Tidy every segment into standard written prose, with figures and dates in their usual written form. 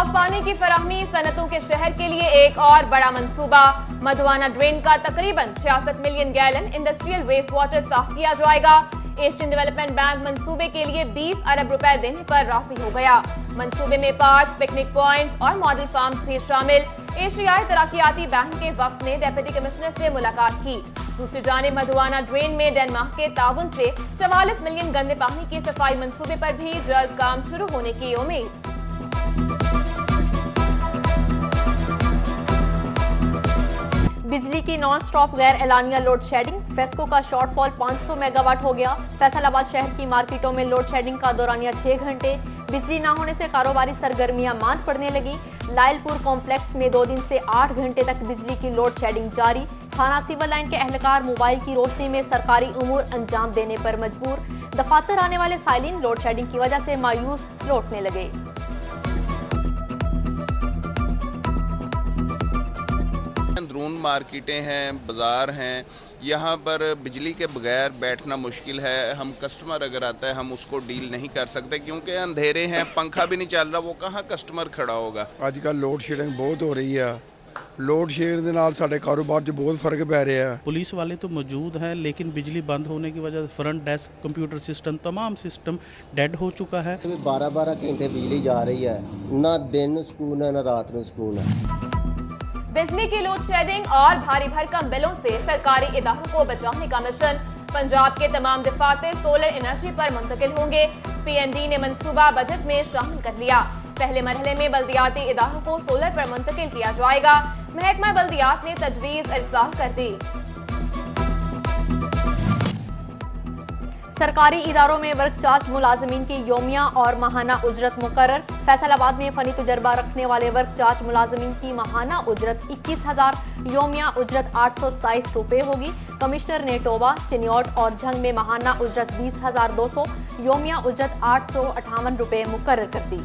साफ पानी की फराहमी सनतों के शहर के लिए एक और बड़ा मंसूबा। मधुवाना ड्रेन का तकरीबन 66 million gallon industrial waste water साफ किया जाएगा। एशियन डेवलपमेंट बैंक मंसूबे के लिए 20 अरब रुपए देने पर राजी हो गया। मंसूबे में पार्क, पिकनिक पॉइंट और मॉडल फार्म्स भी शामिल। एशियाई तरक्याती बैंक के वक्त ने डिप्टी कमिश्नर से मुलाकात की। दूसरी जानिब मधुवाना ड्रेन में डेनमार्क के ताउन से 44 मिलियन गंदे पानी की सफाई मंसूबे पर भी जल्द काम शुरू होने की उम्मीद। बिजली की नॉन स्टॉप गैर एलानिया लोड शेडिंग, फेस्को का शॉर्टफॉल 500 मेगावाट हो गया। फैसलाबाद शहर की मार्केटों में लोड शेडिंग का दौरानिया 6 घंटे। बिजली न होने से कारोबारी सरगर्मियां मांद पड़ने लगी। लायलपुर कॉम्प्लेक्स में 2 दिन से 8 घंटे तक बिजली की लोड शेडिंग जारी। थाना सिविल लाइन के अहलकार मोबाइल की रोशनी में सरकारी उमूर अंजाम देने पर मजबूर। दफातर आने वाले साइलिन लोड शेडिंग की वजह से मायूस लौटने लगे। अंदरून मार्केटें हैं, बाजार हैं, यहाँ पर बिजली के बगैर बैठना मुश्किल है। हम कस्टमर अगर आता है हम उसको डील नहीं कर सकते क्योंकि अंधेरे हैं, पंखा भी नहीं चल रहा, वो कहाँ कस्टमर खड़ा होगा। आजकल लोड शेडिंग बहुत हो रही है। लोड शेडिंग ਦੇ ਨਾਲ ਸਾਡੇ ਕਾਰੋਬਾਰ 'ਚ ਬਹੁਤ ਫਰਕ ਪੈ ਰਿਹਾ है। पुलिस वाले तो मौजूद हैं लेकिन बिजली बंद होने की वजह से फ्रंट डेस्क, कंप्यूटर सिस्टम, तमाम सिस्टम डेड हो चुका है। 12-12 घंटे बिजली जा रही है, ना दिन सुकून है ना रात में सुकून है। बिजली की लोड शेडिंग और भारी भरकम बिलों से सरकारी इदारों को बचाने का मिशन। पंजाब के तमाम दफातर सोलर एनर्जी पर मुंतकिल होंगे। पीएनडी ने मंसूबा बजट में शामिल कर लिया। पहले मरहले में बल्दियाती इदारों को सोलर पर मुंतकिल किया जाएगा। महकमा बल्दियात ने तजवीज इरसाल कर दी। सरकारी इदारों में वर्क चार्ज मुलाजमीन की योमिया और माहाना उजरत मुकर्रर। फैसलाबाद में फनी तजर्बा रखने वाले वर्क चार्ज मुलाजमीन की माहाना उजरत 21,000, योमिया उजरत 827 रुपए होगी। कमिश्नर ने टोबा, चिन्योट और झंग में माहाना उजरत 20,200, योमिया उजरत 858 रुपए मुकर्रर कर दी।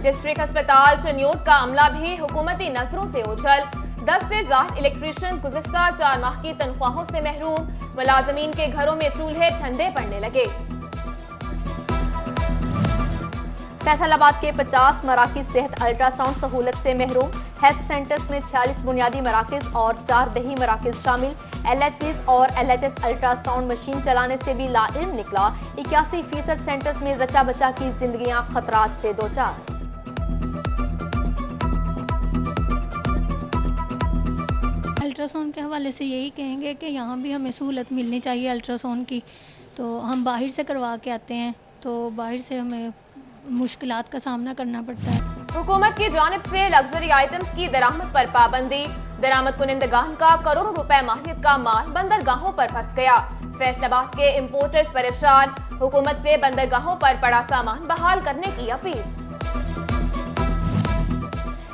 डिस्ट्रिक्ट अस्पताल चिन्योट का अमला भी हुकूमती नजरों से ओझल। 10 से ज्यादा इलेक्ट्रीशियन गुज़िश्ता 4 माह की तनख्वाहों से महरूम। मुलाजमीन के घरों में चूल्हे ठंडे पड़ने लगे। फैसलाबाद के 50 मराकिज सेहत अल्ट्रासाउंड सहूलत से महरूम। हेल्थ सेंटर्स में 46 बुनियादी मराकिज और 4 दही मराकिज शामिल। LHPs और LHS अल्ट्रासाउंड मशीन चलाने से भी लाइल्म निकला। 81% सेंटर्स में जचा बचा की जिंदगियां खतरात से दो चार। अल्ट्रासाउंड के हवाले से यही कहेंगे कि यहाँ भी हमें सहूलत मिलनी चाहिए अल्ट्रासाउंड की। तो हम बाहर से करवा के आते हैं तो बाहर से हमें मुश्किलात का सामना करना पड़ता है। हुकूमत की जानिब से लग्जरी आइटम्स की दरामद पर पाबंदी। दरामद कुनिंदगान का करोड़ों रुपए माहियत का माल बंदरगाहों पर फंस गया। फैसलाबाद के इम्पोर्टर्स परेशान। हुकूमत से बंदरगाहों पर पड़ा सामान बहाल करने की अपील।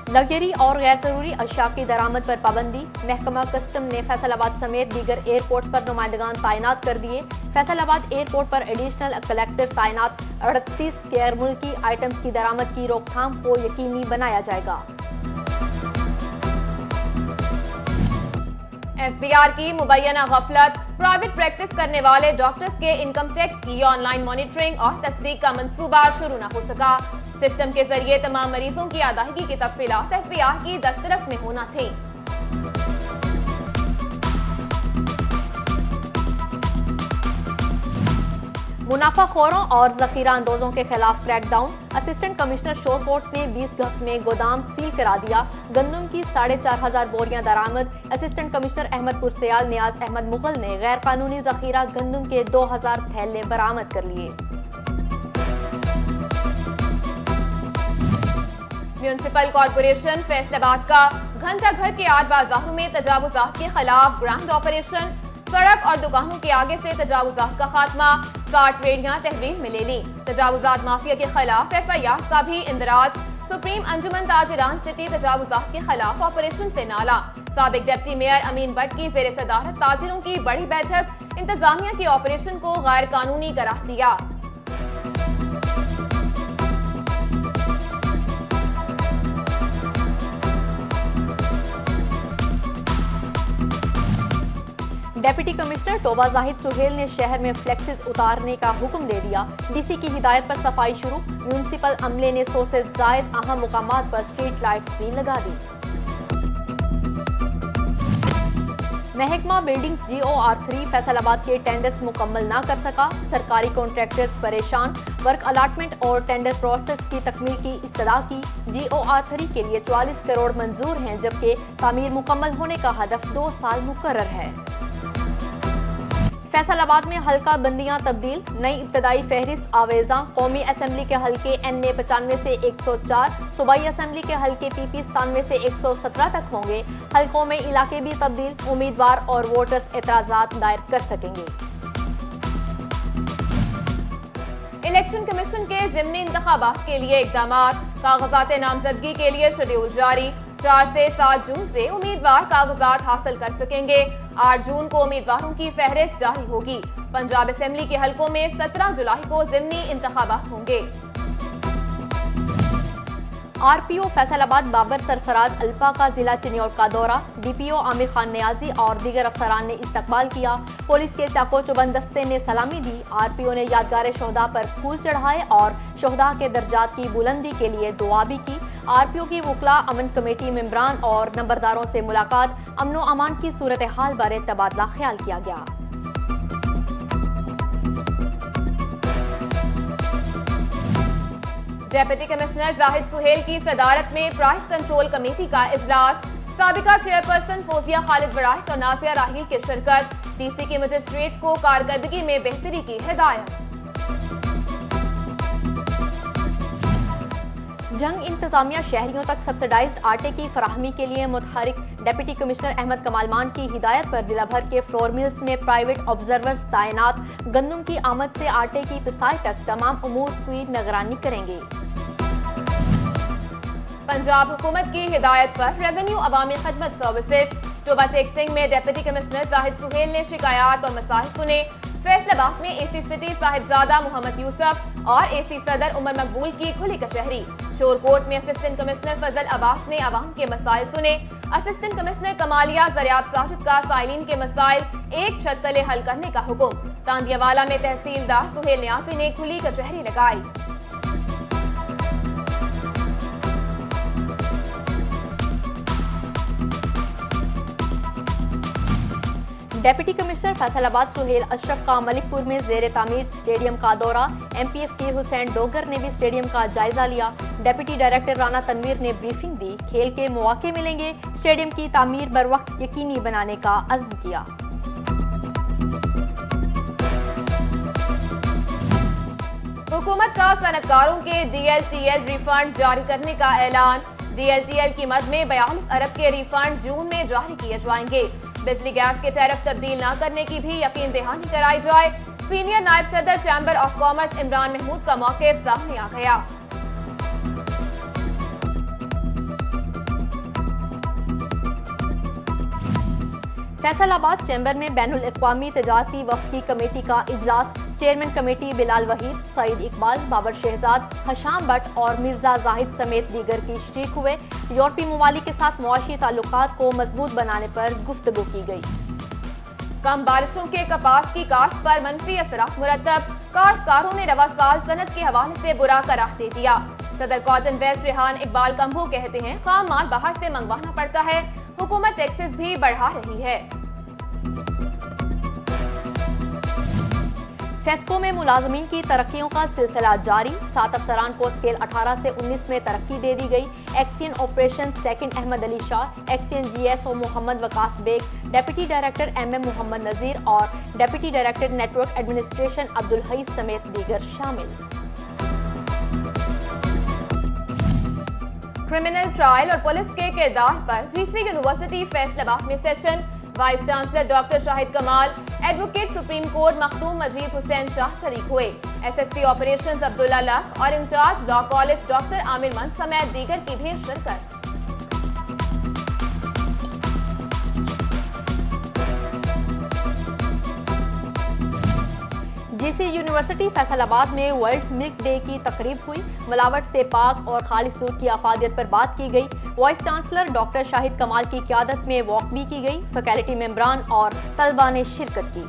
लग्जरी और गैर जरूरी अशिया की दरामद पर पाबंदी। महकमा कस्टम ने फैसलाबाद समेत दीगर एयरपोर्ट पर नुमाइंदगान तैनात कर दिए। फैसलाबाद एयरपोर्ट पर एडिशनल कलेक्टर तैनात। 38 गैर मुल्की आइटम्स की दरामद की रोकथाम को यकीनी बनाया जाएगा। FBR की मुबैना गफलत। प्राइवेट प्रैक्टिस करने वाले डॉक्टर्स के इनकम टैक्स की ऑनलाइन मॉनिटरिंग और तस्दीक का मंसूबा शुरू न हो सका। सिस्टम के जरिए तमाम मरीजों की अदायगी की तफसीलात FBR की दस्तरस में होना थी। मुनाफाखोरों और जखीरा अंदोजों के खिलाफ क्रैकडाउन। असिस्टेंट कमिश्नर शोरकोट ने 20 गज में गोदाम सील करा दिया। गंदम की 4,500 बोरियां दरामद। असिस्टेंट कमिश्नर अहमदपुर सयाल नियाज अहमद मुगल ने गैर कानूनी जखीरा गंदम के 2,000 थैले बरामद कर लिए। म्यूनिसिपल कॉर्पोरेशन फैसलाबाद का घंटा घर के 8 बाजारों में तजावुजात के खिलाफ ग्रांड ऑपरेशन। सड़क और दुकानों के आगे से तजावुजात का खात्मा। 60 रेडियां तहवील में ले ली। तजावुजात माफिया के खिलाफ FIR का भी इंदराज। सुप्रीम अंजुमन ताजिरान सिटी तजावुजात के खिलाफ ऑपरेशन से नाला। साबिक डिप्टी मेयर अमीन भट्ट की जेर सदारत ताजिरों की बड़ी बैठक। इंतजामिया के ऑपरेशन को गैर कानूनी करार दिया। डेप्यूटी कमिश्नर तोबा जाहिद सुहेल ने शहर में फ्लेक्सेस उतारने का हुक्म दे दिया। डीसी की हिदायत पर सफाई शुरू। म्यूनिसिपल अमले ने 100 से जायद अहम मुकामात पर स्ट्रीट लाइट्स भी लगा दी। महकमा बिल्डिंग्स GOR3 फैसलाबाद के टेंडर्स मुकम्मल ना कर सका। सरकारी कॉन्ट्रैक्टर्स परेशान। वर्क अलाटमेंट और टेंडर प्रोसेस की तकमील की इस्तदा की। GOR3 के लिए 44 करोड़ मंजूर हैं, जबकि तामीर मुकम्मल होने का हदफ 2 साल मुकर्रर है। फैसलाबाद में हल्का बंदियां तब्दील। नई इब्तदाई फहरिस्त आवेजा कौमी असम्बली के हल्के NA 95 से 104, सूबाई असम्बली के हल्के PP 97 से 117 तक होंगे। हल्कों में इलाके भी तब्दील। उम्मीदवार और वोटर्स एतराजात दायर कर सकेंगे। इलेक्शन कमीशन के ज़िमनी इंतखाबात के लिए इक़दामात। कागजात नामजदगी के लिए शेड्यूल जारी। 4 से 7 जून से उम्मीदवार कागजात हासिल कर सकेंगे। 8 जून को उम्मीदवारों की फहरिस्त जारी होगी। पंजाब असेंबली के हलकों में 17 जुलाई को ज़िमनी इंतखाबात होंगे। RPO फैसलाबाद बाबर सरफराज अल्फा का जिला चिन्योट का दौरा। DPO आमिर खान नियाजी और दीगर अफसरान ने इस्तकबाल किया। पुलिस के चाको चुबंद दस्ते ने सलामी दी। RPO ने यादगार शोहदा पर फूल चढ़ाए और शोहदा के दर्जात की बुलंदी के लिए दुआ भी की। RPO की वकला अमन कमेटी मेंबरान और नंबरदारों से मुलाकात। अमनो अमान की सूरत हाल बारे तबादला ख्याल किया गया। डेप्यूटी कमिश्नर जाहिद सुहेल की सदारत में प्राइस कंट्रोल कमेटी का इजलास। साबिका चेयरपर्सन फौजिया खालिद बड़ाइश और नाजिया राहील की शिरकत। DC के मजिस्ट्रेट को कारकर्दगी में बेहतरी की हिदायत। जंग इंतजामिया शहरियों तक सब्सिडाइज्ड आटे की फराहमी के लिए मुतहरिक। डेप्यूटी कमिश्नर अहमद कमाल मान की हिदायत पर जिला भर के फ्लोर मिल्स में प्राइवेट ऑब्जर्वर्स तैनात। गंदम की आमद से आटे की पिसाई तक तमाम उमूर की निगरानी करेंगे। पंजाब हुकूमत की हिदायत पर रेवेन्यू अवामी खदमत सर्विसेज टोबा टैक्सिंग में डेप्यूटी कमिश्नर जाहिद सुहेल ने शिकायत और मसाइल सुने। फैसलाबाद में AC सिटी साहिबजादा मोहम्मद यूसुफ और AC सदर उमर मकबूल की खुली कचहरी। शोरकोट में असिस्टेंट कमिश्नर फजल अब्बास ने अवाम के मसाइल सुने। असिस्टेंट कमिश्नर कमालिया जरियाब साजिद का साइलिन के मसाइल एक छत तले हल करने का हुक्म। तांदियावाला में तहसीलदार सुहेल न्यासी ने खुली कचहरी लगाई। डेप्यूटी कमिश्नर फैसलाबाद सुहेल अशरफ का मलिकपुर में जेर तामीर स्टेडियम का दौरा। MPF के हुसैन डोगर ने भी स्टेडियम का जायजा लिया। डेप्यूटी डायरेक्टर राना तनवीर ने ब्रीफिंग दी। खेल के मौके मिलेंगे। स्टेडियम की तामीर बर वक्त यकीनी बनाने का अज़्म किया। हुकूमत का सनतकारों के DLTL रिफंड जारी करने का ऐलान। DLTL की मद में 42 अरब के रिफंड जून में जारी किए जाएंगे। बिजली गैस के टैरिफ तब्दील न करने की भी यकीन दहानी कराई जाए। सीनियर नायब सदर chamber of commerce Imran Mahmood का मौक़िफ़ सामने आ गया। फैसलाबाद चैम्बर में बैनुल अक़वामी तिजारती वफ़द की कमेटी का इजलास। चेयरमैन कमेटी बिलाल वहीद, सईद इकबाल, बाबर शहजाद, हशाम भट्ट और मिर्जा जाहिद समेत दीगर की शरीक हुए। यूरोपीय ममालिक के साथ मुआशी ताल्लुकात को मजबूत बनाने पर गुफ्तगू की गई। कम बारिशों के कपास की काश्त पर मनफी असरात मुरतब। काश्तकारों ने रवा साल सनत के हवाले से बुरा करार दे दिया। सदर कॉटन वेस्ट रेहान इकबाल कंबो कहते हैं खाम माल बाहर से मंगवाना पड़ता है। हुकूमत टैक्सेस भी बढ़ा रही है। फेस्को में मुलाजमीन की तरक्कियों का सिलसिला जारी। 7 अफसरान को स्केल 18 से 19 में तरक्की दे दी गई। XEN operation second Ahmad Ali Shah, XEN GSO Mohammad Waqas Baig, deputy director MM Mohammad Nazir और deputy director network administration Abdul Haees समेत दीगर शामिल। क्रिमिनल ट्रायल और पुलिस के किरदार पर GC यूनिवर्सिटी फैसलाबाद में session. Vice chancellor doctor Shahid Kamal, advocate supreme court Makhdoom Majeed Hussain Shah शरीक हुए। SSP ऑपरेशंस अब्दुल्ला लक और in charge law college doctor Aamir मंद समेत दीगर की भी शिरकत। GC यूनिवर्सिटी फैसलाबाद में वर्ल्ड मिल्क डे की तकरीब हुई। मिलावट से पाक और खालिस दूध की अफादियत पर बात की गई। وائس چانسلر ڈاکٹر شاہد کمال کی قیادت میں واک بھی کی گئی. فیکلٹی ممبران اور طلباء نے شرکت کی.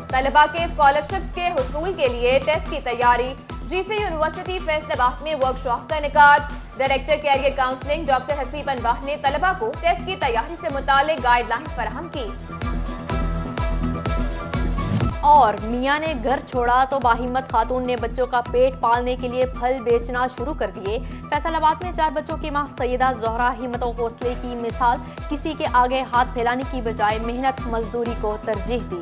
طلباء کے اسکالرشپ کے حصول کے لیے ٹیسٹ کی تیاری. جی سی یونیورسٹی فیصل آباد میں ورک شاپ کا انعقاد. Director career counselling doctor Haseeb Anwah نے طلباء کو ٹیسٹ کی تیاری سے متعلق گائیڈ لائن فراہم کی. اور میاں نے گھر چھوڑا تو باہمت خاتون نے بچوں کا پیٹ پالنے کے لیے پھل بیچنا شروع کر دیے. فیصل آباد میں 4 بچوں کی ماں سیدہ زہرا ہمت و حوصلے کی مثال. کسی کے آگے ہاتھ پھیلانے کی بجائے محنت مزدوری کو ترجیح دی.